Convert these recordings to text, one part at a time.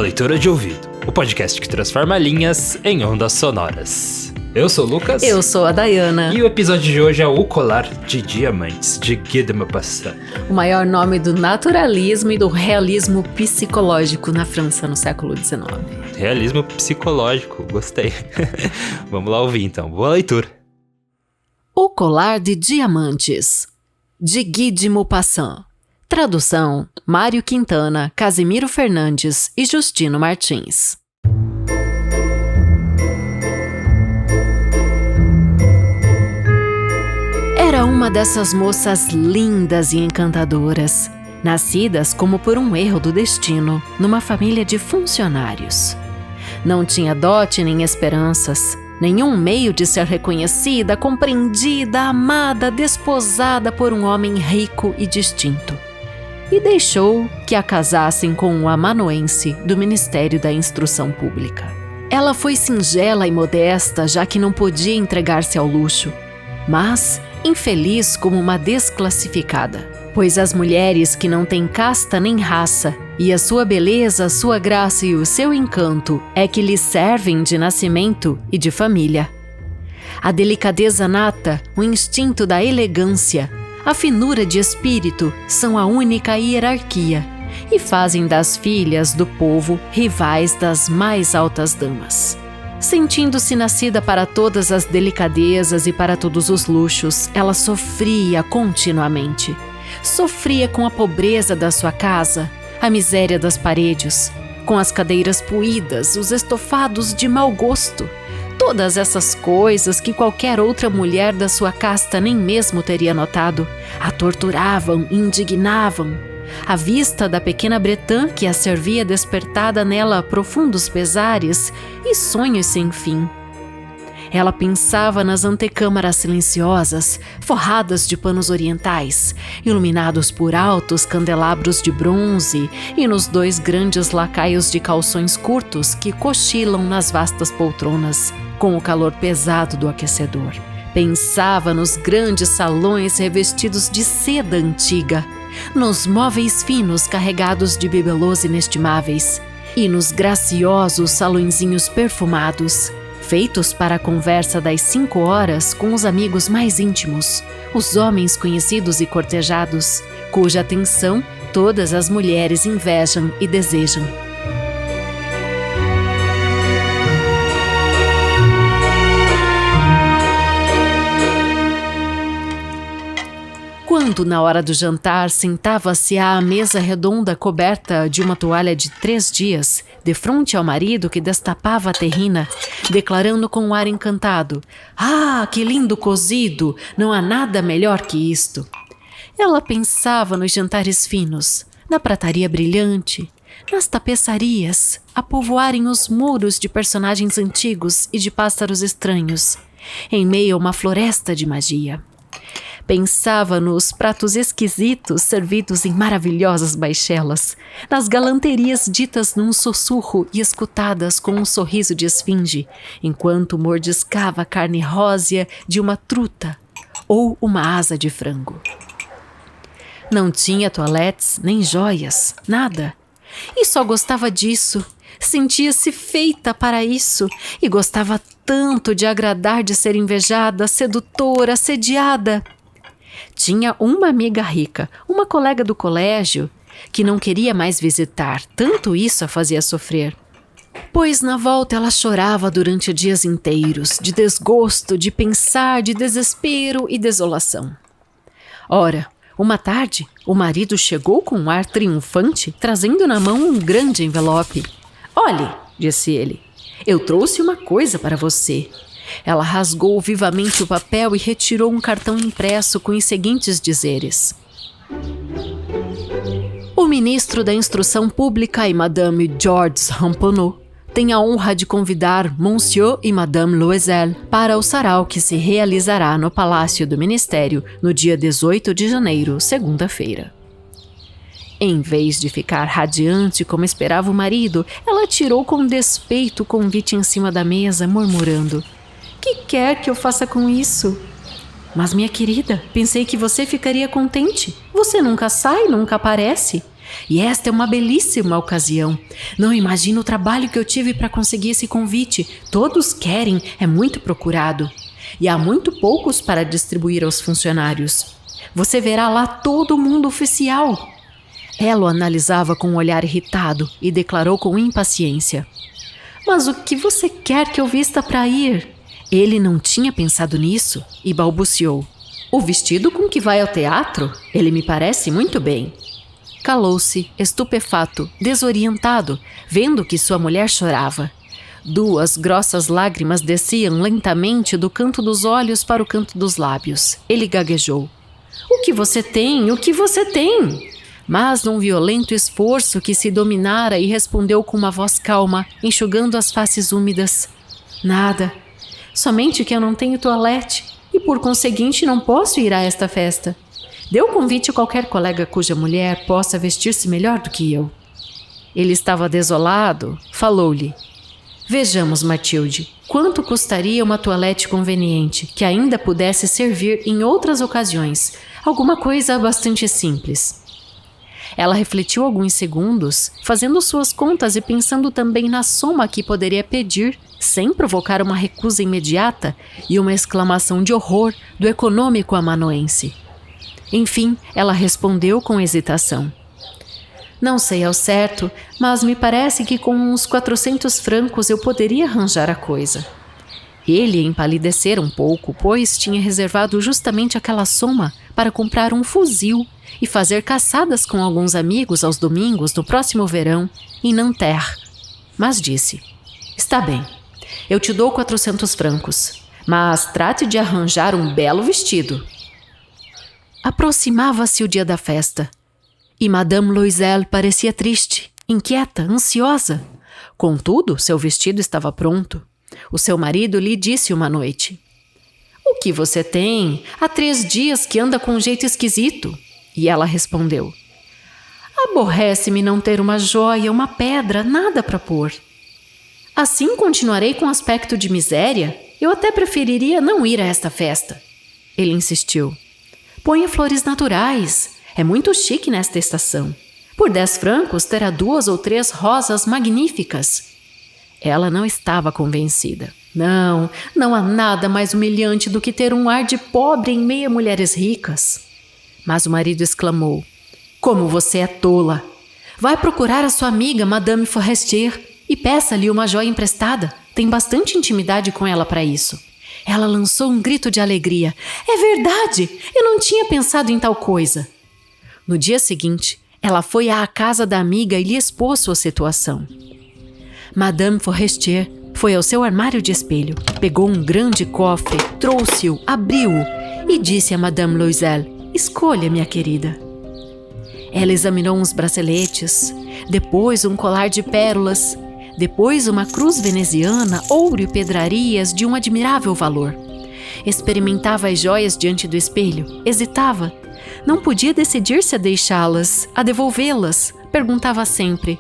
Leitura de Ouvido, o podcast que transforma linhas em ondas sonoras. Eu sou o Lucas. Eu sou a Dayana. E o episódio de hoje é O Colar de Diamantes, de Guy de Maupassant. O maior nome do naturalismo e do realismo psicológico na França no século XIX. Realismo psicológico, gostei. Vamos lá ouvir então, boa leitura. O Colar de Diamantes, de Guy de Maupassant. Tradução: Mário Quintana, Casimiro Fernandes e Justino Martins. Era uma dessas moças lindas e encantadoras, nascidas como por um erro do destino, numa família de funcionários. Não tinha dote nem esperanças, nenhum meio de ser reconhecida, compreendida, amada, desposada por um homem rico e distinto. E deixou que a casassem com um amanuense do Ministério da Instrução Pública. Ela foi singela e modesta, já que não podia entregar-se ao luxo, mas infeliz como uma desclassificada, pois as mulheres que não têm casta nem raça, e a sua beleza, a sua graça e o seu encanto é que lhes servem de nascimento e de família. A delicadeza nata, o instinto da elegância, a finura de espírito são a única hierarquia e fazem das filhas do povo rivais das mais altas damas. Sentindo-se nascida para todas as delicadezas e para todos os luxos, ela sofria continuamente. Sofria com a pobreza da sua casa, a miséria das paredes, com as cadeiras puídas, os estofados de mau gosto. Todas essas coisas que qualquer outra mulher da sua casta nem mesmo teria notado, a torturavam e indignavam. A vista da pequena Bretã que a servia despertada nela profundos pesares e sonhos sem fim. Ela pensava nas antecâmaras silenciosas, forradas de panos orientais, iluminados por altos candelabros de bronze, e nos dois grandes lacaios de calções curtos que cochilam nas vastas poltronas, com o calor pesado do aquecedor. Pensava nos grandes salões revestidos de seda antiga, nos móveis finos carregados de bibelôs inestimáveis, e nos graciosos salõezinhos perfumados, feitos para a conversa das 5 horas com os amigos mais íntimos, os homens conhecidos e cortejados, cuja atenção todas as mulheres invejam e desejam. Quando, na hora do jantar, sentava-se à mesa redonda coberta de uma toalha de 3 dias, defronte ao marido que destapava a terrina, declarando com um ar encantado: "Ah, que lindo cozido! Não há nada melhor que isto!" Ela pensava nos jantares finos, na prataria brilhante, nas tapeçarias, a povoarem os muros de personagens antigos e de pássaros estranhos, em meio a uma floresta de magia. Pensava nos pratos esquisitos servidos em maravilhosas baixelas, nas galanterias ditas num sussurro e escutadas com um sorriso de esfinge, enquanto mordiscava a carne rósea de uma truta ou uma asa de frango. Não tinha toaletes nem joias, nada, e só gostava disso. Sentia-se feita para isso e gostava tanto de agradar, de ser invejada, sedutora, assediada. Tinha uma amiga rica, uma colega do colégio, que não queria mais visitar, tanto isso a fazia sofrer. Pois na volta ela chorava durante dias inteiros, de desgosto, de pensar, de desespero e desolação. Ora, uma tarde, o marido chegou com um ar triunfante, trazendo na mão um grande envelope. "Olhe", disse ele, "eu trouxe uma coisa para você." Ela rasgou vivamente o papel e retirou um cartão impresso com os seguintes dizeres: "O ministro da Instrução Pública e Madame Georges Ramponneau tem a honra de convidar Monsieur e Madame Loisel para o sarau que se realizará no Palácio do Ministério no dia 18 de janeiro, segunda-feira." Em vez de ficar radiante como esperava o marido, ela tirou com despeito o convite em cima da mesa, murmurando: "Que quer que eu faça com isso?" "Mas, minha querida, pensei que você ficaria contente. Você nunca sai, nunca aparece. E esta é uma belíssima ocasião. Não imagino o trabalho que eu tive para conseguir esse convite. Todos querem, é muito procurado. E há muito poucos para distribuir aos funcionários. Você verá lá todo mundo oficial. Ela o analisava com um olhar irritado e declarou com impaciência: Mas o que você quer que eu vista para ir? Ele não tinha pensado nisso e balbuciou: O vestido com que vai ao teatro? Ele me parece muito bem. Calou-se, estupefato, desorientado, vendo que sua mulher chorava. 2 grossas lágrimas desciam lentamente do canto dos olhos para o canto dos lábios. Ele gaguejou: O que você tem? O que você tem? Mas num violento esforço que se dominara e respondeu com uma voz calma, enxugando as faces úmidas: Nada. Somente que eu não tenho toalete e por conseguinte não posso ir a esta festa. Dê o convite a qualquer colega cuja mulher possa vestir-se melhor do que eu. Ele estava desolado. Falou-lhe: Vejamos, Matilde, quanto custaria uma toalete conveniente que ainda pudesse servir em outras ocasiões, alguma coisa bastante simples. Ela refletiu alguns segundos, fazendo suas contas e pensando também na soma que poderia pedir, sem provocar uma recusa imediata e uma exclamação de horror do econômico amanuense. Enfim, ela respondeu com hesitação: Não sei ao certo, mas me parece que com uns 400 francos eu poderia arranjar a coisa. Ele empalidecera um pouco, pois tinha reservado justamente aquela soma para comprar um fuzil e fazer caçadas com alguns amigos aos domingos no próximo verão, em Nanterre. Mas disse: Está bem, eu te dou 400 francos, mas trate de arranjar um belo vestido. Aproximava-se o dia da festa, e Madame Loisel parecia triste, inquieta, ansiosa. Contudo, seu vestido estava pronto. O seu marido lhe disse uma noite: O que você tem? Há 3 dias que anda com um jeito esquisito. E ela respondeu: Aborrece-me não ter uma joia, uma pedra, nada para pôr. Assim continuarei com aspecto de miséria? Eu até preferiria não ir a esta festa. Ele insistiu: Ponha flores naturais. É muito chique nesta estação. Por 10 francos terá 2 ou 3 rosas magníficas. Ela não estava convencida. Não há nada mais humilhante do que ter um ar de pobre em meio a mulheres ricas. Mas o marido exclamou: Como você é tola! Vai procurar a sua amiga Madame Forestier e peça-lhe uma joia emprestada. Tem bastante intimidade com ela para isso. Ela lançou um grito de alegria: É verdade! Eu não tinha pensado em tal coisa. No dia seguinte, ela foi à casa da amiga e lhe expôs sua situação. Madame Forestier foi ao seu armário de espelho, pegou um grande cofre, trouxe-o, abriu-o e disse a Madame Loisel: Escolha, minha querida. Ela examinou uns braceletes, depois um colar de pérolas, depois uma cruz veneziana, ouro e pedrarias de um admirável valor. Experimentava as joias diante do espelho, hesitava. Não podia decidir-se a deixá-las, a devolvê-las. Perguntava sempre: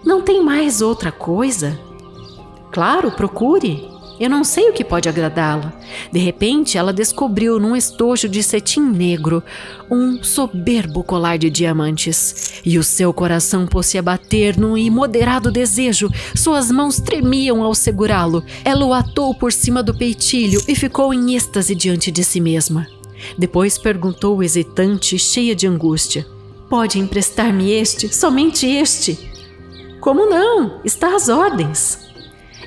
Não tem mais outra coisa? Claro, procure. Eu não sei o que pode agradá-la. De repente, ela descobriu num estojo de cetim negro um soberbo colar de diamantes. E o seu coração pôs-se a bater num imoderado desejo. Suas mãos tremiam ao segurá-lo. Ela o atou por cima do peitilho e ficou em êxtase diante de si mesma. Depois perguntou hesitante, cheia de angústia: Pode emprestar-me este? Somente este? Como não? Está às ordens.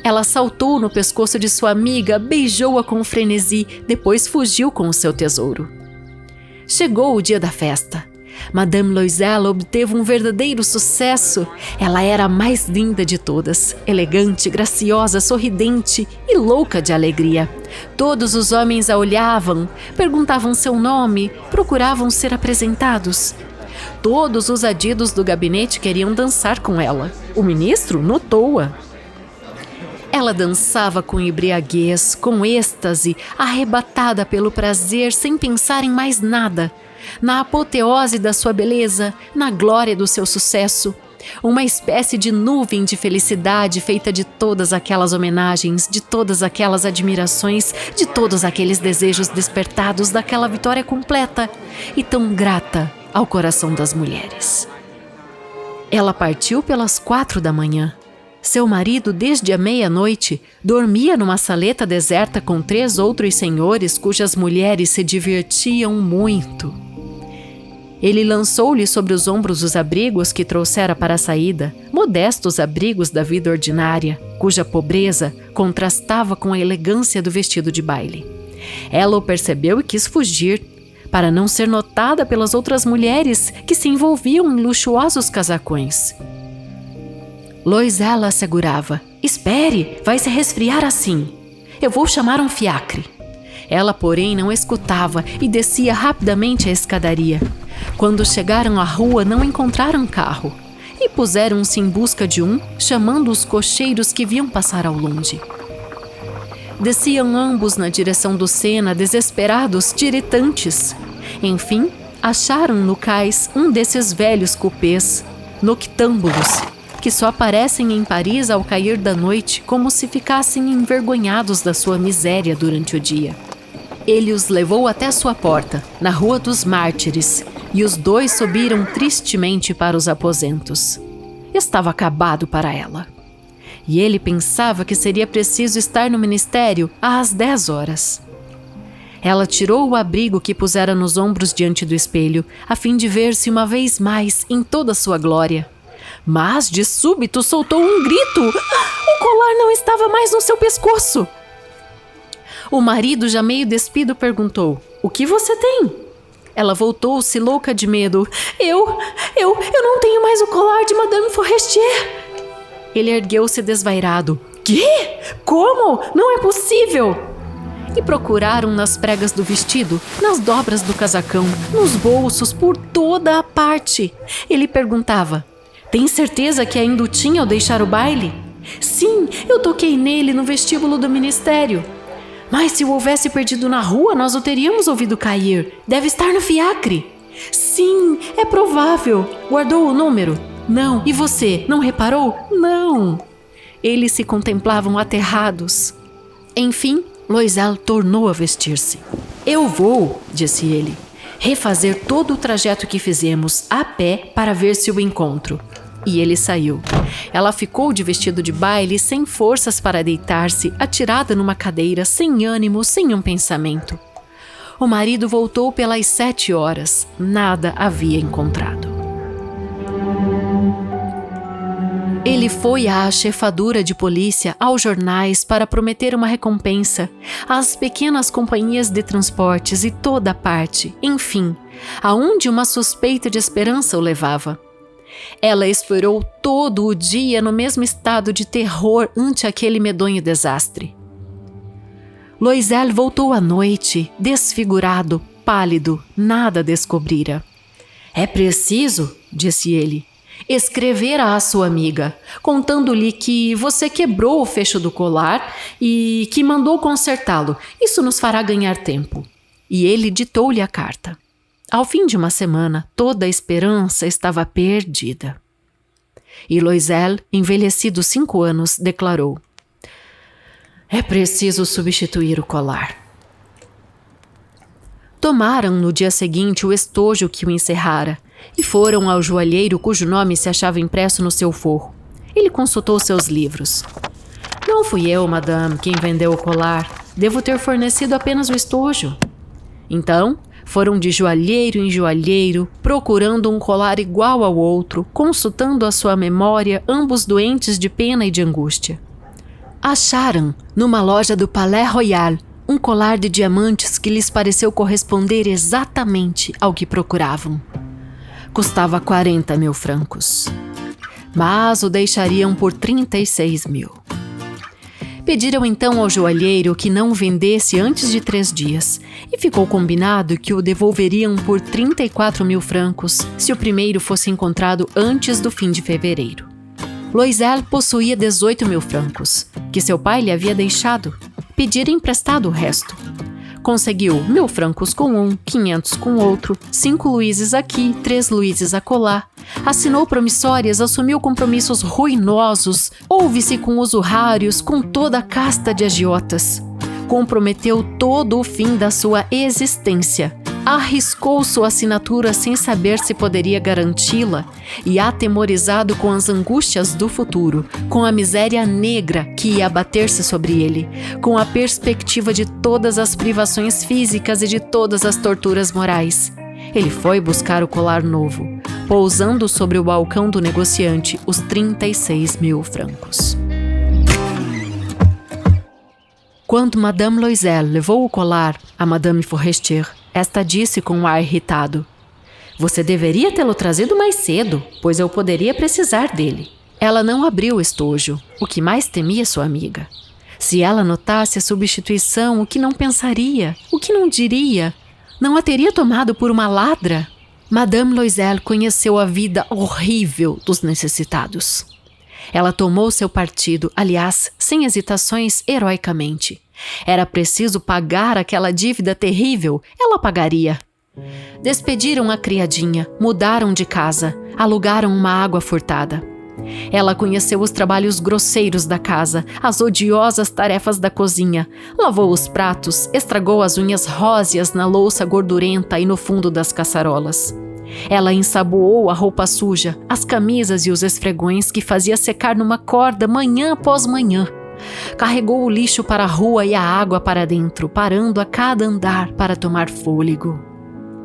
Ela saltou no pescoço de sua amiga, beijou-a com frenesi, depois fugiu com o seu tesouro. Chegou o dia da festa. Madame Loisel obteve um verdadeiro sucesso. Ela era a mais linda de todas, elegante, graciosa, sorridente e louca de alegria. Todos os homens a olhavam, perguntavam seu nome, procuravam ser apresentados. Todos os adidos do gabinete queriam dançar com ela. O ministro notou-a. Ela dançava com embriaguez, com êxtase, arrebatada pelo prazer, sem pensar em mais nada. Na apoteose da sua beleza, na glória do seu sucesso. Uma espécie de nuvem de felicidade feita de todas aquelas homenagens, de todas aquelas admirações, de todos aqueles desejos despertados daquela vitória completa e tão grata ao coração das mulheres. Ela partiu pelas 4 da manhã. Seu marido, desde a meia-noite, dormia numa saleta deserta com 3 outros senhores cujas mulheres se divertiam muito. Ele lançou-lhe sobre os ombros os abrigos que trouxera para a saída, modestos abrigos da vida ordinária, cuja pobreza contrastava com a elegância do vestido de baile. Ela o percebeu e quis fugir, para não ser notada pelas outras mulheres que se envolviam em luxuosos casacões. Loisel assegurava: "Espere, vai se resfriar assim. Eu vou chamar um fiacre." Ela, porém, não escutava e descia rapidamente a escadaria. Quando chegaram à rua, não encontraram carro e puseram-se em busca de um, chamando os cocheiros que viam passar ao longe. Desciam ambos na direção do Sena, desesperados, tiritantes. Enfim, acharam no cais um desses velhos cupês, noctâmbulos, que só aparecem em Paris ao cair da noite, como se ficassem envergonhados da sua miséria durante o dia. Ele os levou até sua porta, na Rua dos Mártires, e os 2 subiram tristemente para os aposentos. Estava acabado para ela. E ele pensava que seria preciso estar no ministério às 10 horas. Ela tirou o abrigo que pusera nos ombros diante do espelho, a fim de ver-se uma vez mais em toda a sua glória. Mas, de súbito, soltou um grito. O colar não estava mais no seu pescoço. O marido, já meio despido, perguntou: "O que você tem?" Ela voltou-se louca de medo. Eu não tenho mais o colar de Madame Forestier." Ele ergueu-se desvairado. "Quê? Como? Não é possível!" E procuraram nas pregas do vestido, nas dobras do casacão, nos bolsos, por toda a parte. Ele perguntava: "Tem certeza que ainda o tinha ao deixar o baile?" "Sim, eu toquei nele no vestíbulo do ministério." "Mas se o houvesse perdido na rua, nós o teríamos ouvido cair. Deve estar no fiacre." "Sim, é provável." "Guardou o número?" "Não." "E você, não reparou?" "Não." Eles se contemplavam aterrados. Enfim, Loisel tornou a vestir-se. "Eu vou," disse ele, "refazer todo o trajeto que fizemos a pé para ver se o encontro." E ele saiu. Ela ficou de vestido de baile, sem forças para deitar-se, atirada numa cadeira, sem ânimo, sem um pensamento. O marido voltou pelas 7 horas. Nada havia encontrado. Ele foi à chefadura de polícia, aos jornais, para prometer uma recompensa, às pequenas companhias de transportes e toda parte, enfim, aonde uma suspeita de esperança o levava. Ela esperou todo o dia no mesmo estado de terror ante aquele medonho desastre. Loisel voltou à noite, desfigurado, pálido, nada descobrira. "É preciso," disse ele, "escrever à sua amiga, contando-lhe que você quebrou o fecho do colar e que mandou consertá-lo. Isso nos fará ganhar tempo." E ele ditou-lhe a carta. Ao fim de uma semana, toda a esperança estava perdida. E Loisel, envelhecido 5 anos, declarou: "É preciso substituir o colar." Tomaram no dia seguinte o estojo que o encerrara e foram ao joalheiro cujo nome se achava impresso no seu forro. Ele consultou seus livros. "Não fui eu, madame, quem vendeu o colar. Devo ter fornecido apenas o estojo." Então, foram de joalheiro em joalheiro, procurando um colar igual ao outro, consultando a sua memória, ambos doentes de pena e de angústia. Acharam, numa loja do Palais Royal, um colar de diamantes que lhes pareceu corresponder exatamente ao que procuravam. Custava 40.000 francos, mas o deixariam por 36.000. Pediram então ao joalheiro que não o vendesse antes de 3 dias, e ficou combinado que o devolveriam por 34.000 francos se o primeiro fosse encontrado antes do fim de fevereiro. Loisel possuía 18.000 francos, que seu pai lhe havia deixado. Pedira emprestado o resto. Conseguiu 1.000 francos com um, 500 com outro, 5 luíses aqui, 3 luíses acolá. Assinou promissórias, assumiu compromissos ruinosos, houve-se com usurários, com toda a casta de agiotas. Comprometeu todo o fim da sua existência arriscou sua assinatura sem saber se poderia garanti-la e atemorizado com as angústias do futuro, com a miséria negra que ia abater-se sobre ele, com a perspectiva de todas as privações físicas e de todas as torturas morais. Ele foi buscar o colar novo, pousando sobre o balcão do negociante os 36.000 francos. Quando Madame Loisel levou o colar a Madame Forestier, esta disse com um ar irritado: "Você deveria tê-lo trazido mais cedo, pois eu poderia precisar dele." Ela não abriu o estojo, o que mais temia sua amiga. Se ela notasse a substituição, o que não pensaria? O que não diria? Não a teria tomado por uma ladra? Madame Loisel conheceu a vida horrível dos necessitados. Ela tomou seu partido, aliás, sem hesitações, heroicamente. Era preciso pagar aquela dívida terrível, ela pagaria. Despediram a criadinha, mudaram de casa, alugaram uma água furtada. Ela conheceu os trabalhos grosseiros da casa, as odiosas tarefas da cozinha, lavou os pratos, estragou as unhas róseas na louça gordurenta e no fundo das caçarolas. Ela ensaboou a roupa suja, as camisas e os esfregões que fazia secar numa corda manhã após manhã. Carregou o lixo para a rua e a água para dentro, parando a cada andar para tomar fôlego.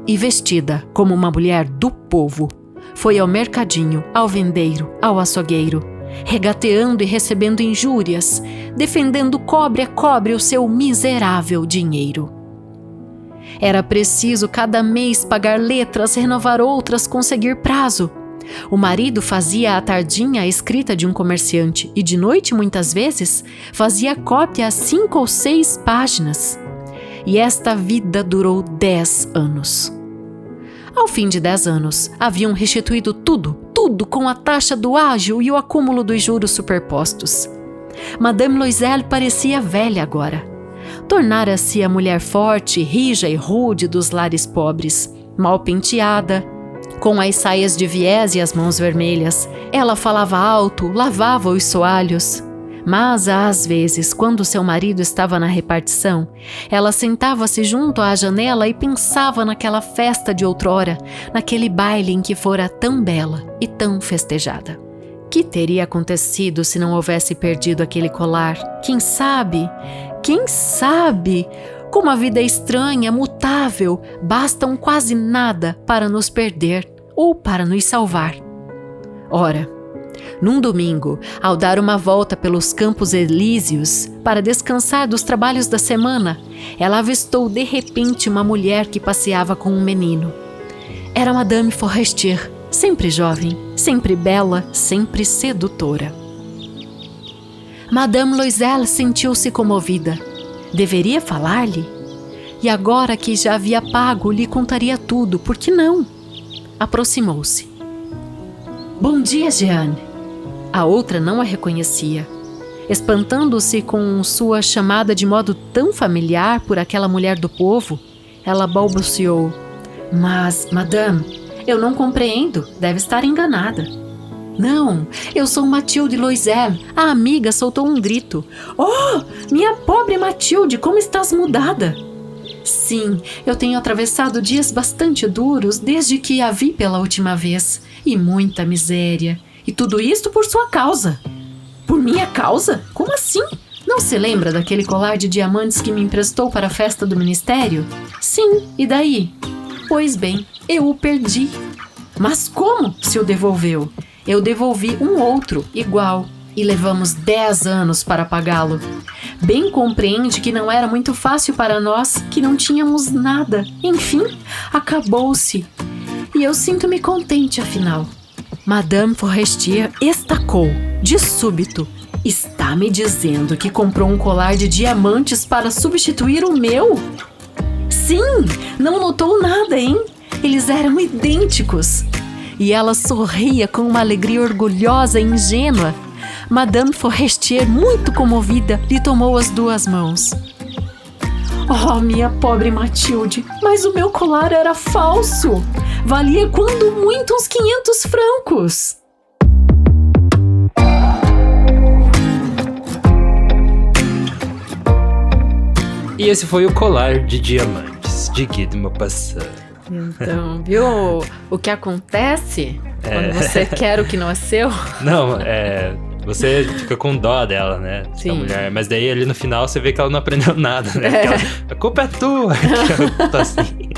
E vestida como uma mulher do povo, foi ao mercadinho, ao vendeiro, ao açougueiro, regateando e recebendo injúrias, defendendo cobre a cobre o seu miserável dinheiro. Era preciso cada mês pagar letras, renovar outras, conseguir prazo. O marido fazia à tardinha a escrita de um comerciante e de noite, muitas vezes, fazia cópia a 5 ou 6 páginas. E esta vida durou 10 anos. Ao fim de 10 anos, haviam restituído tudo com a taxa do ágio e o acúmulo dos juros superpostos. Madame Loisel parecia velha agora. Tornara-se a mulher forte, rija e rude dos lares pobres, mal penteada, com as saias de viés e as mãos vermelhas. Ela falava alto, lavava os soalhos. Mas, às vezes, quando seu marido estava na repartição, ela sentava-se junto à janela e pensava naquela festa de outrora, naquele baile em que fora tão bela e tão festejada. Que teria acontecido se não houvesse perdido aquele colar? Quem sabe? Quem sabe? Como a vida é estranha, mutável, basta um quase nada para nos perder ou para nos salvar. Ora, num domingo, ao dar uma volta pelos Campos Elíseos para descansar dos trabalhos da semana, ela avistou de repente uma mulher que passeava com um menino. Era Madame Forestier, sempre jovem, sempre bela, sempre sedutora. Madame Loisel sentiu-se comovida. Deveria falar-lhe? E agora que já havia pago, lhe contaria tudo, por que não? Aproximou-se. Bom dia, Jeanne. A outra não a reconhecia. Espantando-se com sua chamada de modo tão familiar por aquela mulher do povo, ela balbuciou. Mas, madame, eu não compreendo, deve estar enganada. Não, eu sou Mathilde Loisel. A amiga soltou um grito. Oh, minha pobre Mathilde, como estás mudada? Sim, eu tenho atravessado dias bastante duros desde que a vi pela última vez. E muita miséria. E tudo isto por sua causa. Por minha causa? Como assim? Não se lembra daquele colar de diamantes que me emprestou para a festa do ministério? Sim, e daí? Pois bem, eu o perdi. Mas como se o devolveu? Eu devolvi um outro, igual, e levamos 10 anos para pagá-lo. Bem compreende que não era muito fácil para nós, que não tínhamos nada. Enfim, acabou-se. E eu sinto-me contente, afinal. Madame Forestier estacou, de súbito. Está me dizendo que comprou um colar de diamantes para substituir o meu? Sim, não notou nada, hein? Eles eram idênticos. E ela sorria com uma alegria orgulhosa e ingênua. Madame Forestier, muito comovida, lhe tomou as 2 mãos. Oh, minha pobre Mathilde, mas o meu colar era falso. Valia quando muito uns 500 francos. E esse foi o Colar de Diamantes. Contos de Guy de Maupassant. Então, viu o que acontece quando você quer o que não é seu? Não, você fica com dó dela, né? Sim. Da mulher. Mas daí ali no final você vê que ela não aprendeu nada, né? A culpa é tua! Ela tá assim.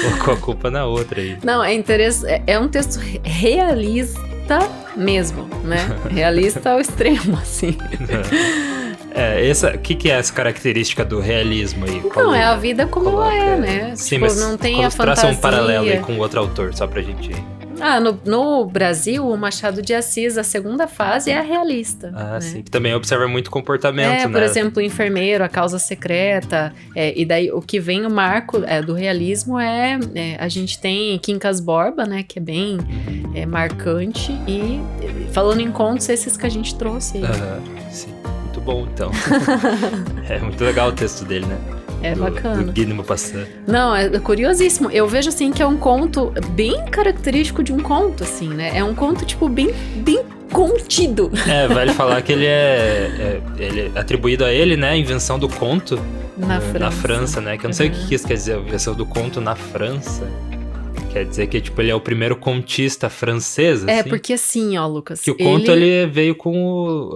Colocou a culpa na outra aí. Não, é interessante. É um texto realista mesmo, né? Realista ao extremo, assim. O que é essa característica do realismo aí? Não, é a vida como ela é, né? Sim, tipo, mas não tem a fantasia. traça um paralelo aí com outro autor, só pra gente... No Brasil, o Machado de Assis, a segunda fase é a realista. Ah, né? sim. Que também observa muito comportamento, né? Por exemplo, o Enfermeiro, A Causa Secreta. E daí, o que vem o marco do realismo a gente tem Quincas Borba, né? Que é bem marcante. E falando em contos, esses que a gente trouxe aí. Sim. Muito bom, então. É muito legal o texto dele, né? É bacana. Do Guy de Maupassant. Não, é curiosíssimo. Eu vejo, assim, que é um conto bem característico de um conto, assim, né? É um conto, tipo, bem contido. Vale falar que ele ele é atribuído a ele, né? A invenção do conto na França, né? Que eu não sei o que isso quer dizer, a invenção do conto na França. Quer dizer que, tipo, ele é o primeiro contista francês, assim? Porque assim, ó, Lucas... Que o conto, ele veio com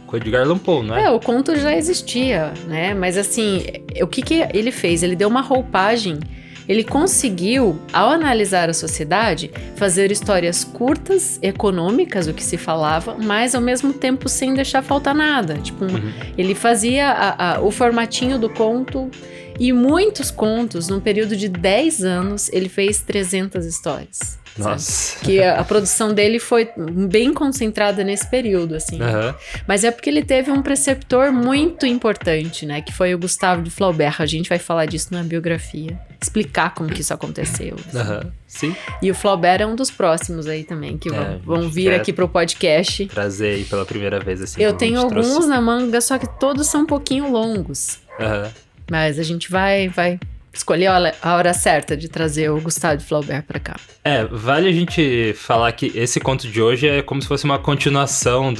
o Edgar Allan Poe, não é? O conto já existia, né? Mas assim, o que ele fez? Ele deu uma roupagem, ele conseguiu, ao analisar a sociedade, fazer histórias curtas, econômicas, o que se falava, mas ao mesmo tempo sem deixar faltar nada. Tipo, ele fazia o formatinho do conto e muitos contos, num período de 10 anos, ele fez 300 histórias. Nossa. Que a produção dele foi bem concentrada nesse período, assim. Mas é porque ele teve um preceptor muito importante, né? Que foi o Gustave de Flaubert. A gente vai falar disso na biografia. Explicar como que isso aconteceu. Assim. Sim. E o Flaubert é um dos próximos aí também, que vão vir aqui pro podcast. Trazer aí pela primeira vez, assim. Eu tenho alguns na manga, só que todos são um pouquinho longos. Mas a gente vai escolher a hora certa de trazer o Gustave de Flaubert pra cá. Vale a gente falar que esse conto de hoje é como se fosse uma continuação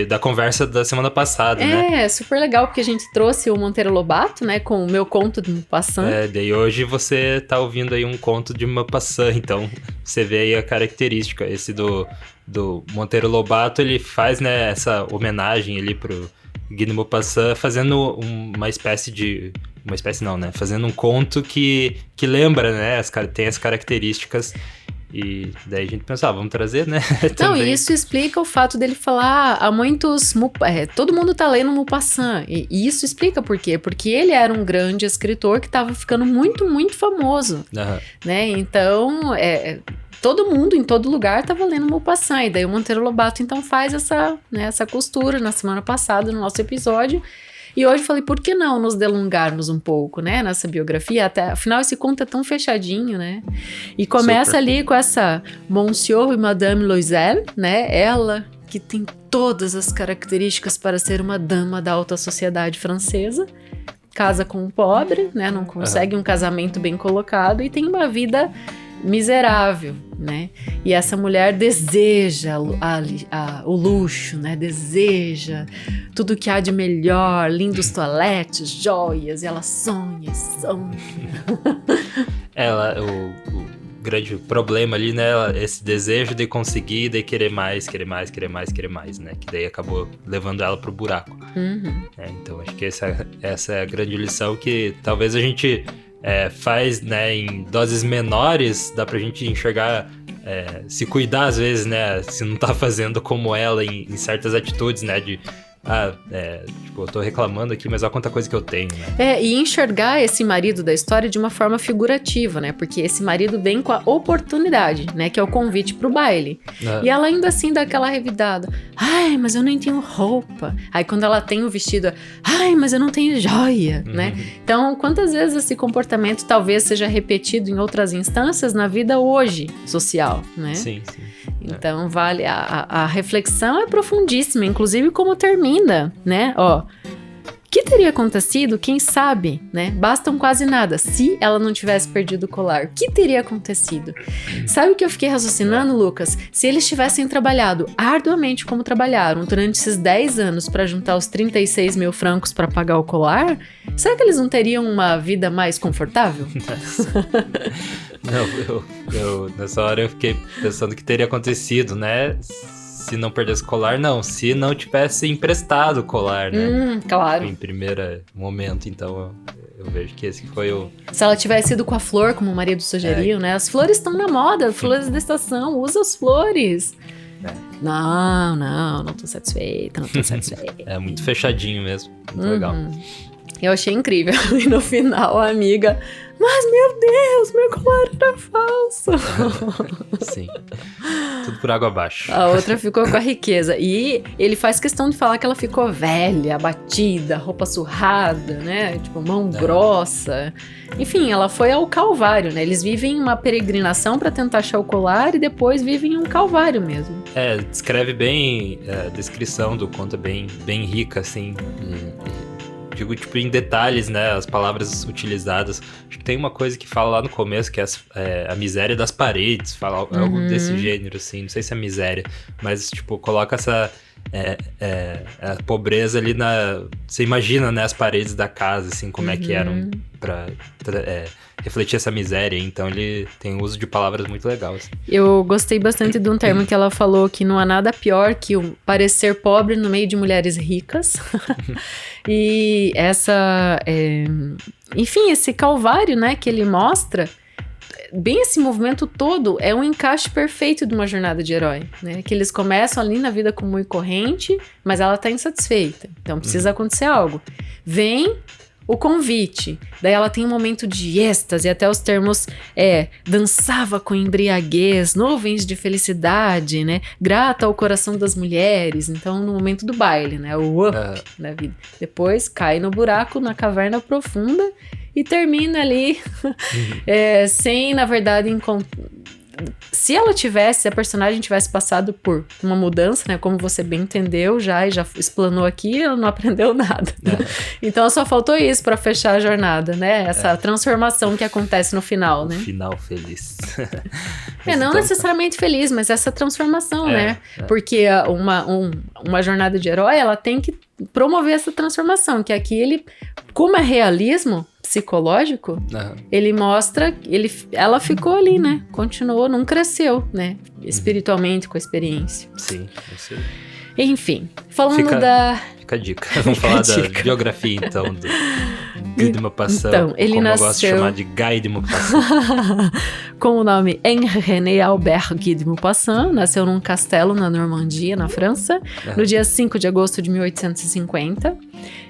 da conversa da semana passada, né? É super legal, porque a gente trouxe o Monteiro Lobato, né, com o meu conto de Maupassant. Daí hoje você tá ouvindo aí um conto de Maupassant, então você vê aí a característica. Esse do Monteiro Lobato, ele faz, né, essa homenagem ali pro Guy de Maupassant, fazendo uma espécie de... Uma espécie não, né? Fazendo um conto que lembra, né? Tem as características. E daí a gente pensa, vamos trazer, né? Não, e isso explica o fato dele falar há muitos... todo mundo tá lendo Maupassant. E isso explica por quê. Porque ele era um grande escritor que tava ficando muito, muito famoso. Né? Então, todo mundo, em todo lugar, tava lendo Maupassant. E daí o Monteiro Lobato, então, faz essa costura na semana passada, no nosso episódio. E hoje eu falei, por que não nos delongarmos um pouco, né, nessa biografia? Afinal, esse conto é tão fechadinho, né? E começa ali com essa Monsieur e Madame Loisel, né? Ela que tem todas as características para ser uma dama da alta sociedade francesa. Casa com um pobre, né? Não consegue um casamento bem colocado e tem uma vida miserável, né? E essa mulher deseja o luxo, né? Deseja tudo que há de melhor, lindos toaletes, joias, e ela sonha. O grande problema ali, né? Esse desejo de conseguir, de querer mais, né? Que daí acabou levando ela pro buraco. Então acho que essa é a grande lição que talvez a gente faz, né, em doses menores, dá pra gente enxergar, se cuidar às vezes, né, se não tá fazendo como ela em certas atitudes, né, de tipo, eu tô reclamando aqui, mas olha quanta coisa que eu tenho, né? E enxergar esse marido da história de uma forma figurativa, né? Porque esse marido vem com a oportunidade, né? Que é o convite pro baile. E ela ainda assim dá aquela revidada. Ai, mas eu nem tenho roupa. Aí quando ela tem o vestido, ai, mas eu não tenho joia, né? Então, quantas vezes esse comportamento talvez seja repetido em outras instâncias na vida hoje social, né? Sim. Então, vale, a reflexão é profundíssima, inclusive como termina, né? Ó, que que teria acontecido, quem sabe, né? Bastam quase nada. Se ela não tivesse perdido o colar, o que teria acontecido? Sabe o que eu fiquei raciocinando, Lucas? Se eles tivessem trabalhado arduamente como trabalharam durante esses 10 anos para juntar os 36 mil francos para pagar o colar, será que eles não teriam uma vida mais confortável? Não, eu nessa hora eu fiquei pensando que teria acontecido, né? Se não perdesse o colar, não. Se não tivesse emprestado o colar, né? Claro. Em primeiro momento, então eu vejo que esse foi o... Se ela tivesse ido com a flor, como o marido sugeriu, né? As flores estão na moda, flores da estação, usa as flores. Não tô satisfeita. É muito fechadinho mesmo, muito legal. Eu achei incrível. E no final, a amiga... Mas, meu Deus, meu colar era falso. Sim. Tudo por água abaixo. A outra ficou com a riqueza. E ele faz questão de falar que ela ficou velha, abatida, roupa surrada, né? Tipo, mão grossa. Enfim, ela foi ao calvário, né? Eles vivem uma peregrinação pra tentar achar o colar e depois vivem um calvário mesmo. Descreve bem, a descrição do conto é bem rica, assim. Digo, tipo, em detalhes, né, as palavras utilizadas. Acho que tem uma coisa que fala lá no começo, que é a miséria das paredes, fala algo desse gênero, assim, não sei se é miséria, mas, tipo, coloca essa a pobreza ali você imagina, né, as paredes da casa, assim, como é que eram pra refletir essa miséria, então ele tem uso de palavras muito legais. Eu gostei bastante de um termo que ela falou, que não há nada pior que o parecer pobre no meio de mulheres ricas. E enfim, esse calvário, né, que ele mostra, bem esse movimento todo é um encaixe perfeito de uma jornada de herói, né? Que eles começam ali na vida comum e corrente, mas ela tá insatisfeita, então precisa acontecer algo. Vem o convite, daí ela tem um momento de êxtase, até os termos dançava com embriaguez, nuvens de felicidade, né? Grata ao coração das mulheres, então no momento do baile, né? O up da vida. Depois cai no buraco, na caverna profunda e termina ali sem, na verdade, se a personagem tivesse passado por uma mudança, né, como você bem entendeu já explanou aqui, ela não aprendeu nada. Então só faltou isso pra fechar a jornada, né, essa transformação que acontece no final, né. Final feliz. Não necessariamente feliz, mas essa transformação, né, porque uma jornada de herói, ela tem que promover essa transformação, que aqui ele, como é realismo psicológico, ele mostra, ela ficou ali, né? Continuou, não cresceu, né? Espiritualmente com a experiência. Sim, sim. Enfim, falando Fica a dica. Vamos falar da biografia, então, do Guy de Maupassant. Então, ele como nasceu... eu gosto de chamar de Guy de Maupassant. Com o nome Henri-René Albert Guy de Maupassant, nasceu num castelo na Normandia, na França, no dia 5 de agosto de 1850.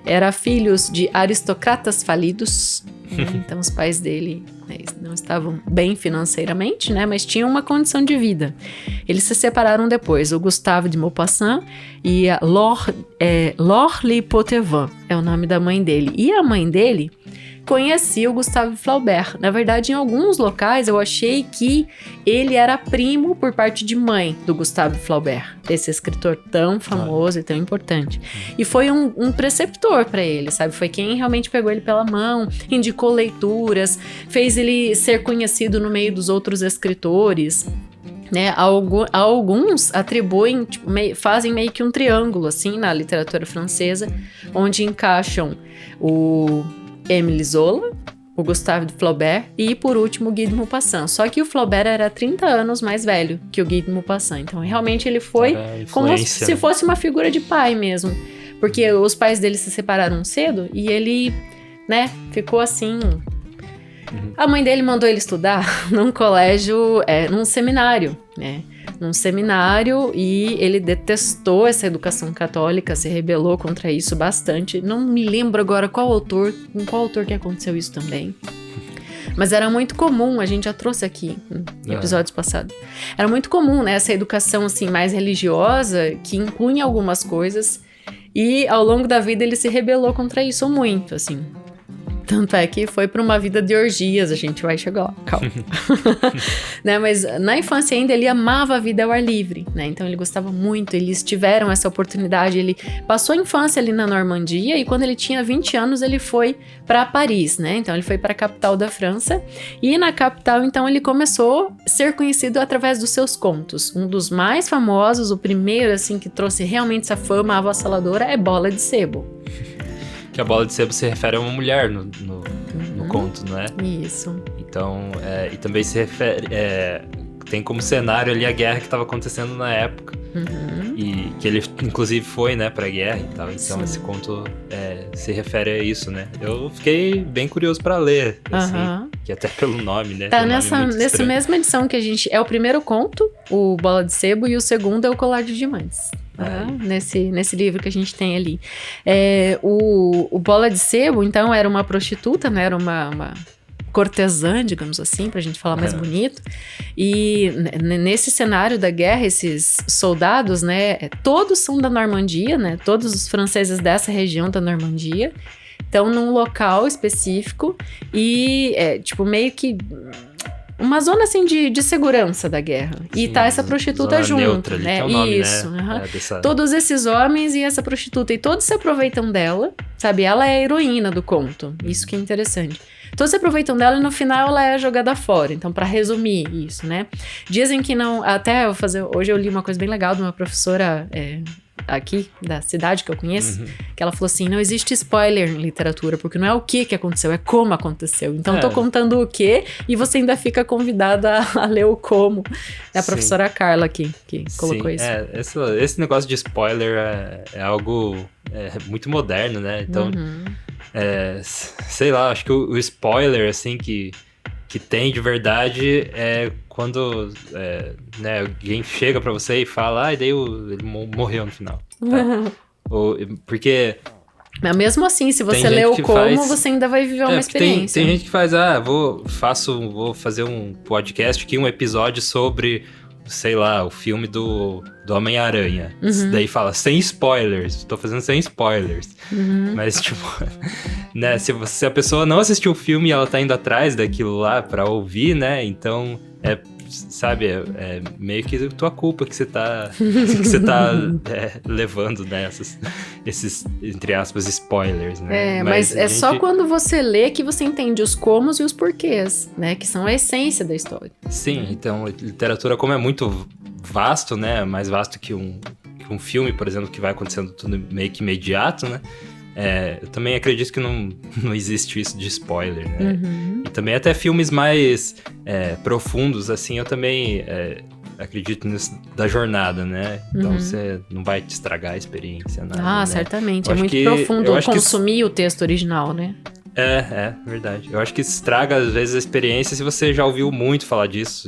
Era filho de aristocratas falidos, né? Então os pais dele não estavam bem financeiramente, né? Mas tinham uma condição de vida. Eles se separaram depois, o Gustave de Maupassant e a Laure Poitevin, é o nome da mãe dele. E a mãe dele conhecia o Gustave Flaubert. Na verdade, em alguns locais eu achei que ele era primo por parte de mãe do Gustave Flaubert, desse escritor tão famoso e tão importante. E foi um preceptor para ele, sabe? Foi quem realmente pegou ele pela mão, indicou leituras, fez ele ser conhecido no meio dos outros escritores. Né, alguns atribuem, tipo, fazem meio que um triângulo assim na literatura francesa, onde encaixam o Émile Zola, o Gustave Flaubert e, por último, o Guy de Maupassant. Só que o Flaubert era 30 anos mais velho que o Guy de Maupassant. Então, realmente, ele foi como se fosse uma figura de pai mesmo. Porque os pais dele se separaram cedo e ele, né, ficou assim... A mãe dele mandou ele estudar num colégio, num seminário, né? Num seminário, e ele detestou essa educação católica, se rebelou contra isso bastante. Não me lembro agora com qual autor que aconteceu isso também. Mas era muito comum, a gente já trouxe aqui em episódios passados. Era muito comum, né? Essa educação assim, mais religiosa, que impunha algumas coisas. E ao longo da vida ele se rebelou contra isso muito, assim. Tanto é que foi para uma vida de orgias, a gente vai chegar lá, calma. Né, mas na infância ainda ele amava a vida ao ar livre, né? Então ele gostava muito, eles tiveram essa oportunidade, ele passou a infância ali na Normandia e quando ele tinha 20 anos ele foi para Paris, né? Então ele foi para a capital da França e na capital então ele começou a ser conhecido através dos seus contos. Um dos mais famosos, o primeiro assim que trouxe realmente essa fama avassaladora é Bola de Sebo. Que a bola de sebo se refere a uma mulher no conto, não é? Isso. Então, e também se refere... tem como cenário ali a guerra que estava acontecendo na época. E que ele, inclusive, foi, né, pra guerra e tal. Então, esse conto se refere a isso, né? Eu fiquei bem curioso pra ler, assim, que até pelo nome, né? Tá nessa mesma edição que a gente... É o primeiro conto, o Bola de Sebo, e o segundo é o Colar de Diamantes. Nesse livro que a gente tem ali. O Bola de Sebo, então, era uma prostituta, né? Era uma cortesã, digamos assim, pra gente falar mais bonito. E nesse cenário da guerra, esses soldados, né? Todos são da Normandia, né? Todos os franceses dessa região da Normandia. Estão num local específico e, tipo, meio que... uma zona, assim, de segurança da guerra. Sim, e tá essa prostituta junto, neutra, né? É o nome, isso. Né? Todos esses homens e essa prostituta. E todos se aproveitam dela, sabe? Ela é a heroína do conto. Isso que é interessante. Todos se aproveitam dela e no final ela é jogada fora. Então, pra resumir isso, né? Dizem que não... Até hoje eu li uma coisa bem legal de uma professora... aqui, da cidade que eu conheço, que ela falou assim, não existe spoiler em literatura, porque não é o que aconteceu, é como aconteceu. Então, tô contando o que e você ainda fica convidada a ler o como. É a professora Carla aqui, que colocou isso. Esse negócio de spoiler é algo muito moderno, né? Então, sei lá, acho que o spoiler, assim, que tem de verdade é quando né, alguém chega pra você e fala, e daí ele morreu no final. Tá? Porque... Mas mesmo assim, se você lê o como, você ainda vai viver uma experiência. Tem gente que faz, vou fazer um podcast aqui, um episódio sobre... sei lá, o filme do Homem-Aranha. Daí fala, sem spoilers. Tô fazendo sem spoilers. Mas, tipo, né, se a pessoa não assistiu o filme e ela tá indo atrás daquilo lá pra ouvir, né, então, sabe, é meio que tua culpa que você tá, levando, né, esses, entre aspas, spoilers, né. Mas só quando você lê que você entende os comos e os porquês, né, que são a essência da história. Sim, então, literatura, como é muito vasto, né, mais vasto que um filme, por exemplo, que vai acontecendo tudo meio que imediato, né, eu também acredito que não existe isso de spoiler, né? E também até filmes mais profundos, assim, eu também acredito nisso da jornada, né? Então você não vai te estragar a experiência, nada, né? Certamente, é muito profundo consumir o texto original, né? Verdade. Eu acho que estraga, às vezes, a experiência se você já ouviu muito falar disso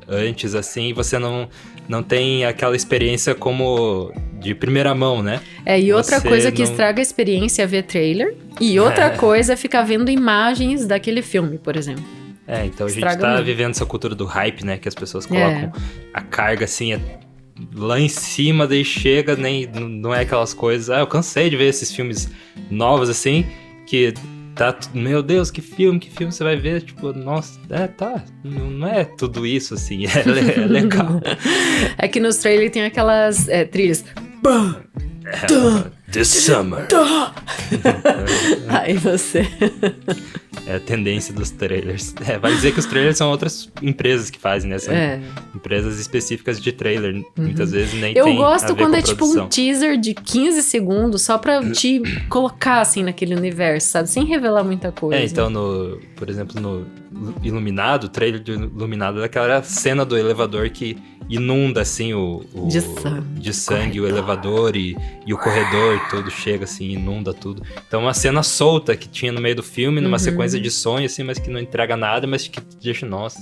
antes, assim, e você não tem aquela experiência como de primeira mão, né? E outra coisa que estraga a experiência é ver trailer, e outra coisa é ficar vendo imagens daquele filme, por exemplo. Então a gente tá vivendo essa cultura do hype, né? Que as pessoas colocam a carga, assim, lá em cima, daí chega, não é aquelas coisas... eu cansei de ver esses filmes novos, assim, que... meu Deus, que filme você vai ver, tipo, nossa, não é tudo isso, assim, é legal. É que nos trailers tem aquelas trilhas, This summer. Aí você... É a tendência dos trailers. Vai dizer que os trailers são outras empresas que fazem, né? São empresas específicas de trailer. Muitas vezes nem tem a ver com a produção. Eu gosto quando é tipo um teaser de 15 segundos, só pra te colocar, assim, naquele universo, sabe? Sem revelar muita coisa. Então, por exemplo, no Iluminado, o trailer de Iluminado é aquela cena do elevador que inunda, assim, de sangue o elevador e o corredor todo chega, assim, inunda tudo. Então, uma cena solta que tinha no meio do filme, numa sequência de sonho, assim, mas que não entrega nada, mas que te deixa, nossa,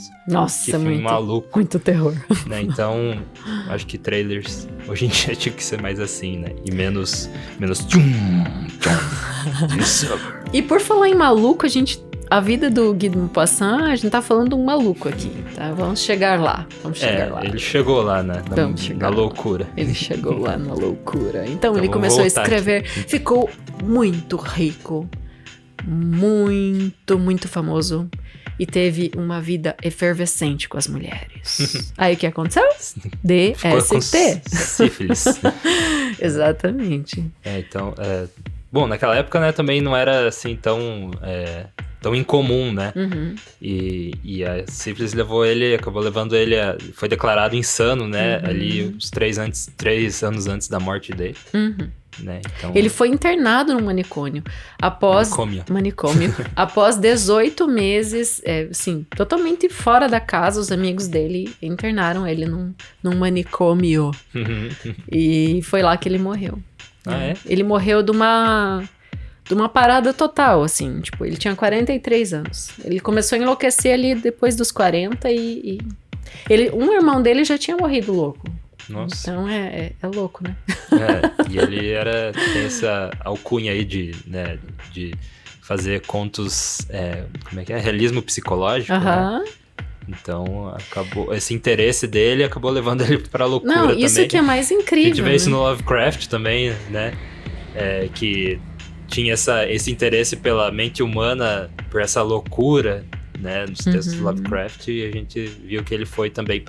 que filme maluco. Muito terror. Né? Então, acho que trailers hoje em dia tinha que ser mais assim, né? E menos E por falar em maluco, a vida do Guy de Maupassant, a gente tá falando de um maluco aqui, tá? Vamos chegar lá. Ele chegou lá, né? Na loucura. Ele chegou lá na loucura. Então ele começou a escrever, ficou muito rico. muito, muito famoso e teve uma vida efervescente com as mulheres. Aí o que aconteceu? DST. Sífilis. Exatamente. Então, bom, naquela época, né, também não era assim tão incomum, né? Uhum. E a sífilis acabou levando ele foi declarado insano, né? Uhum. Ali uns 3 anos antes da morte dele. Uhum. Né? Então, ele foi internado no manicômio. Manicômio. Após 18 meses, assim, totalmente fora da casa, os amigos dele internaram ele num manicômio. E foi lá que ele morreu. É? Ele morreu de uma parada total, assim. Tipo, ele tinha 43 anos. Ele começou a enlouquecer ali depois dos 40 um irmão dele já tinha morrido louco. Nossa. Então é louco, né? E ele tem essa alcunha aí de fazer contos, como é que é? Realismo psicológico, né? Então, esse interesse dele acabou levando ele pra loucura também. Não, isso que é mais incrível. A gente vê isso no Lovecraft também, né? Que tinha esse interesse pela mente humana, por essa loucura, né? Nos textos do Lovecraft, e a gente viu que ele foi também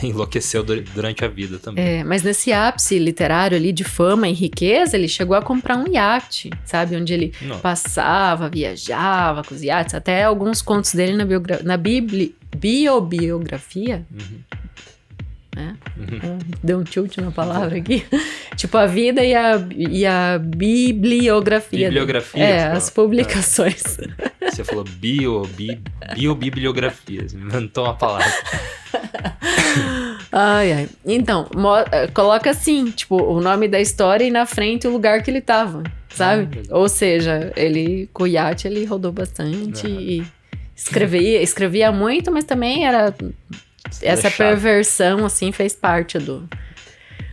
enlouqueceu durante a vida também. Mas nesse ápice literário ali de fama e riqueza, ele chegou a comprar um iate, sabe? Onde ele passava, viajava com os iates. Até alguns contos dele na bibliografia. Né? Deu um tilt na palavra aqui. Tipo, a vida e a bibliografia. As publicações. Você falou bibliografia. Você inventou uma palavra. Ai. Então, coloca assim, tipo, o nome da história e na frente o lugar que ele tava, sabe? Ou seja, com o iate ele rodou bastante e escrevia muito, mas também era... Essa perversão, assim, fez parte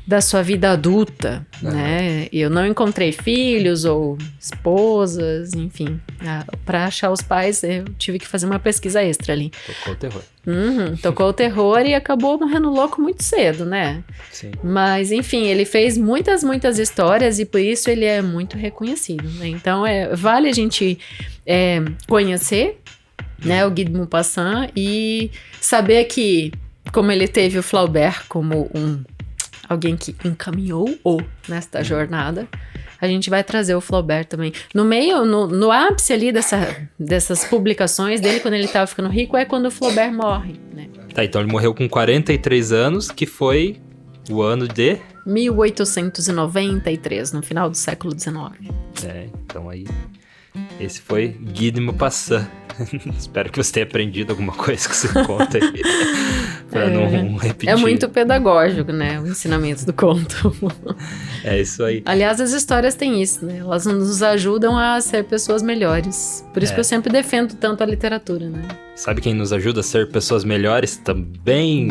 da sua vida adulta, né? Eu não encontrei filhos ou esposas, enfim. Pra achar os pais, eu tive que fazer uma pesquisa extra ali. Tocou o terror. Tocou o terror e acabou morrendo louco muito cedo, né? Sim. Mas, enfim, ele fez muitas, muitas histórias e por isso ele é muito reconhecido, né? Então, vale a gente conhecer, né, o Guy de Maupassant, e saber que, como ele teve o Flaubert como alguém que encaminhou nesta jornada, a gente vai trazer o Flaubert também. No meio, no ápice ali dessas publicações dele, quando ele estava ficando rico, é quando o Flaubert morre, né? Tá, então ele morreu com 43 anos, que foi o ano de... 1893, no final do século XIX. Então aí... Esse foi Guy de Maupassant. Espero que você tenha aprendido alguma coisa que você conta aí. Pra não repetir. É muito pedagógico, né? O ensinamento do conto. É isso aí. Aliás, as histórias têm isso, né? Elas nos ajudam a ser pessoas melhores. Por isso que eu sempre defendo tanto a literatura, né? Sabe quem nos ajuda a ser pessoas melhores também?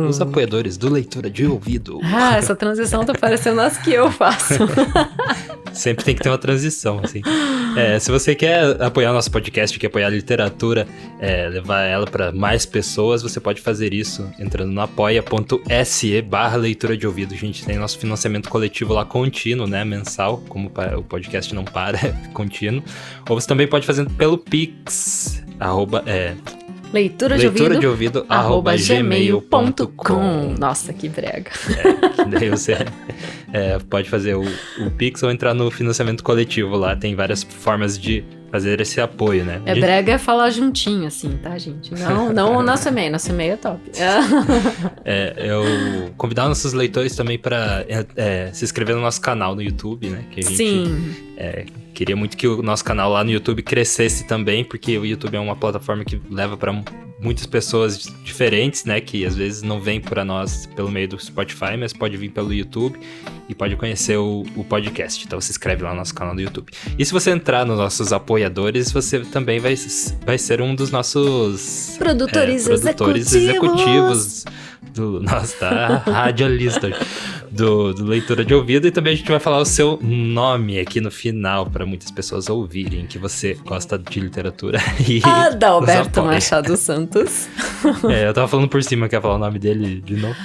Os apoiadores do Leitura de Ouvido. Essa transição tá parecendo as que eu faço. Sempre tem que ter uma transição, assim. Se você quer apoiar o nosso podcast, quer apoiar a literatura, levar ela para mais pessoas, você pode fazer isso entrando no apoia.se/leitura de ouvido. A gente tem nosso financiamento coletivo lá contínuo, né? Mensal, como o podcast não para, é contínuo. Ou você também pode fazer pelo Pix, leitura de ouvido @gmail.com. Nossa, que brega. Daí você pode fazer o Pix ou entrar no financiamento coletivo lá. Tem várias formas de fazer esse apoio, né? Brega falar juntinho, assim, tá, gente? Não o nosso e-mail. Nosso e-mail é top. Eu convidar nossos leitores também para se inscrever no nosso canal no YouTube, né? Que a gente, sim. Queria muito que o nosso canal lá no YouTube crescesse também, porque o YouTube é uma plataforma que leva para muitas pessoas diferentes, né? Que às vezes não vêm para nós pelo meio do Spotify, mas pode vir pelo YouTube e pode conhecer o podcast. Então se inscreve lá no nosso canal do YouTube. E se você entrar nos nossos apoiadores, você também vai ser um dos nossos produtores executivos da radialista do Leitura de Ouvido. E também a gente vai falar o seu nome aqui no final para muitas pessoas ouvirem que você gosta de literatura. Adalberto Machado Santos. Eu tava falando por cima, quer falar o nome dele de novo?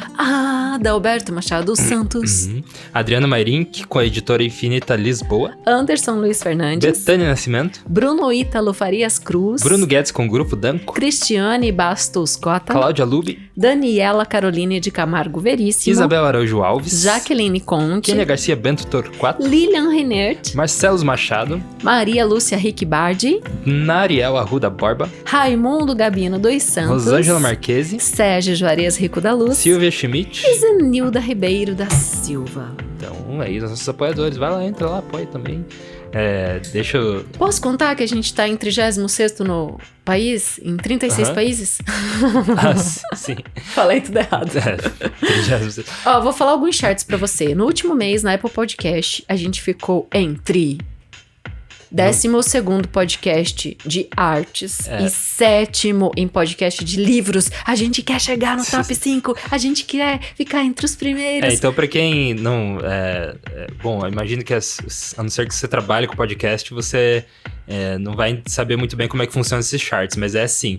Adalberto Machado Santos, Adriana Mairink, com a editora Infinita Lisboa, Anderson Luiz Fernandes, Betânia Nascimento, Bruno Ítalo Farias Cruz, Bruno Guedes com o Grupo Danco, Cristiane Bastos Cota, Cláudia Lubi, Daniela Caroline de Camargo Veríssimo, Isabel Araújo Alves, Jaqueline Conte, Kênia Garcia Bento Torquato, Lilian Reinert, Marcelos Machado, Maria Lúcia Ricbardi, Nariel Arruda Borba, Raimundo Gabino dos Santos, Rosângela Marquesi, Sérgio Juarez Rico da Luz, Silvia Schmidt e Zenilda Ribeiro da Silva. Então, aí, os nossos apoiadores. Vai lá, entra lá, apoia também. Deixa eu... Posso contar que a gente tá em 36º no país? Em 36 países? Sim. Falei tudo errado. 36. Ó, vou falar alguns charts pra você. No último mês, na Apple Podcast, a gente ficou entre 12º podcast de artes e 7º em podcast de livros. A gente quer chegar no top 5. A gente quer ficar entre os primeiros. Então, pra quem não... bom, eu imagino que a não ser que você trabalhe com podcast, você não vai saber muito bem como é que funcionam esses charts, mas é assim...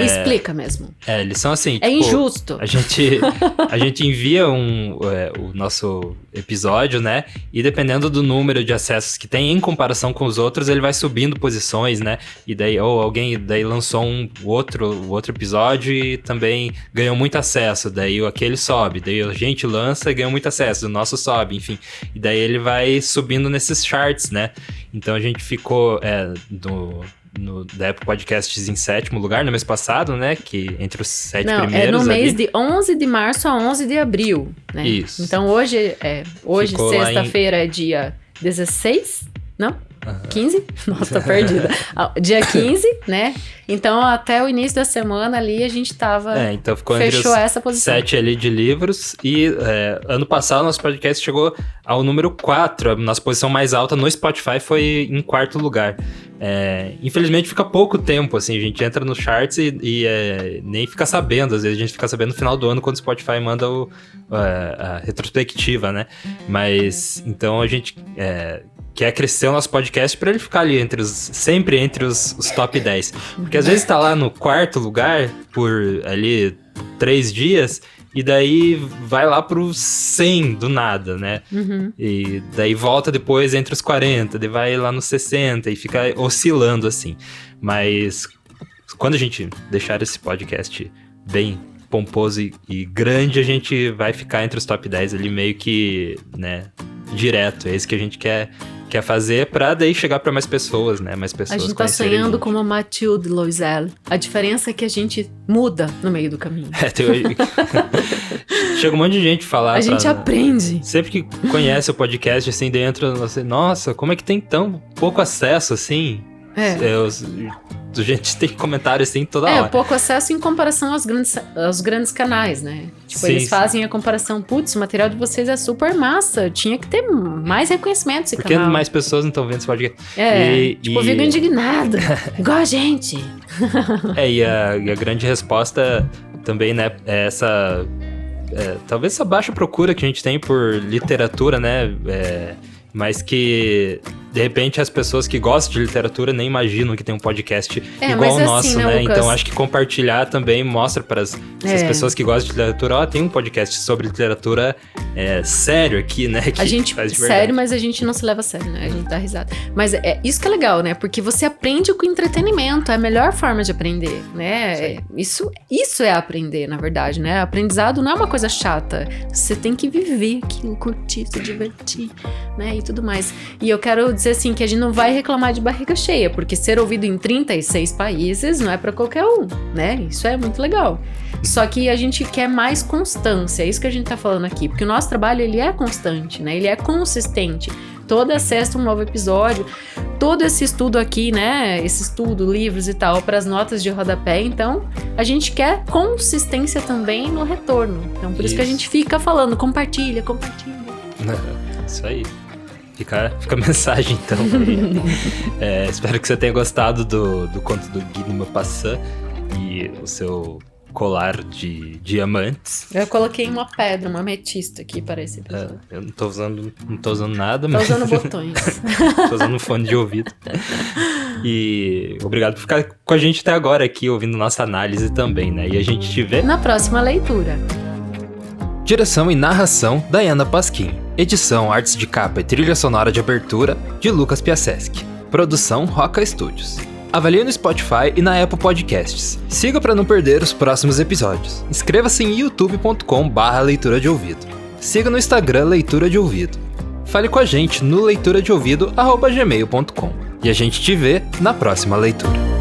Explica mesmo. Eles são assim, É injusto. A gente envia o nosso episódio, né? E dependendo do número de acessos que tem em comparação com os outros, ele vai subindo posições, né? E daí, ou alguém daí lançou o outro episódio e também ganhou muito acesso. Daí aquele sobe, daí a gente lança e ganhou muito acesso, o nosso sobe, enfim. E daí ele vai subindo nesses charts, né? Então a gente ficou da Apple Podcasts em 7º lugar no mês passado, né? Que entre os 7 primeiros. No mês ali. de 11 de março a 11 de abril, né? Isso. Então hoje Ficou sexta-feira, é dia 16? Não? 15? Nossa, tô perdida. Dia 15, né? Então, até o início da semana ali, a gente tava... então ficou fechou entre os essa posição. 7 ali de livros. E ano passado, nosso podcast chegou ao número 4. A nossa posição mais alta no Spotify foi em 4º lugar. Infelizmente, fica pouco tempo, assim. A gente entra nos charts e nem fica sabendo. Às vezes, a gente fica sabendo no final do ano, quando o Spotify manda a retrospectiva, né? Mas, então, a gente... quer crescer o nosso podcast para ele ficar ali sempre entre os top 10. Porque às vezes tá lá no 4º lugar por ali 3 dias e daí vai lá pro 100 do nada, né? E daí volta depois entre os 40, daí vai lá nos 60 e fica oscilando assim. Mas quando a gente deixar esse podcast bem pomposo e grande, a gente vai ficar entre os top 10 ali meio que, né, direto. É isso que a gente quer fazer pra daí chegar pra mais pessoas, né? Mais pessoas. A gente tá sonhando como a Mathilde Loisel. A diferença é que a gente muda no meio do caminho. Chega um monte de gente falar. A gente aprende. Sempre que conhece o podcast, assim, dentro, você, nossa, como é que tem tão pouco acesso, assim? A gente tem comentário assim toda hora. Pouco acesso em comparação aos grandes canais, né? Tipo, sim, eles fazem a comparação, putz, o material de vocês é super massa, tinha que ter mais reconhecimento esse canal. Porque mais pessoas não estão vendo esse podcast. Eu fico indignada, igual a gente. E a grande resposta também, né, é essa... talvez essa baixa procura que a gente tem por literatura, né, mas que... De repente, as pessoas que gostam de literatura nem imaginam que tem um podcast igual ao nosso, assim, né? Lucas? Então, acho que compartilhar também mostra para as pessoas que gostam de literatura, tem um podcast sobre literatura sério aqui, né? Que a gente faz de verdade. sério, mas a gente não se leva a sério, né? A gente dá risada. Mas isso que é legal, né? Porque você aprende com entretenimento, é a melhor forma de aprender, né? Isso é aprender, na verdade, né? Aprendizado não é uma coisa chata. Você tem que viver aquilo, curtir, se divertir, né? E tudo mais. E eu quero dizer assim, que a gente não vai reclamar de barriga cheia, porque ser ouvido em 36 países não é pra qualquer um, né? Isso é muito legal. Só que a gente quer mais constância, é isso que a gente tá falando aqui, porque o nosso trabalho, ele é constante, né? Ele é consistente. Toda sexta um novo episódio, todo esse estudo aqui, né? Esse estudo, livros e tal, para as notas de rodapé. Então, a gente quer consistência também no retorno. Então, por isso que a gente fica falando, compartilha. Isso aí. Fica a mensagem, então. Espero que você tenha gostado do conto do Guy de Maupassant e o seu colar de diamantes. Eu coloquei uma pedra, uma ametista aqui para esse episódio. Eu não tô usando nada, mas... Tô usando botões. Tô usando um fone de ouvido. E obrigado por ficar com a gente até agora aqui, ouvindo nossa análise também, né? E a gente te vê... na próxima leitura. Direção e narração, Dayana Pasquim. Edição, artes de capa e trilha sonora de abertura, de Lucas Piasecki. Produção, Roca Studios. Avalie no Spotify e na Apple Podcasts. Siga para não perder os próximos episódios. Inscreva-se em youtube.com/leitura de ouvido. Siga no Instagram Leitura de Ouvido. Fale com a gente no leituradeouvido@gmail.com. E a gente te vê na próxima leitura.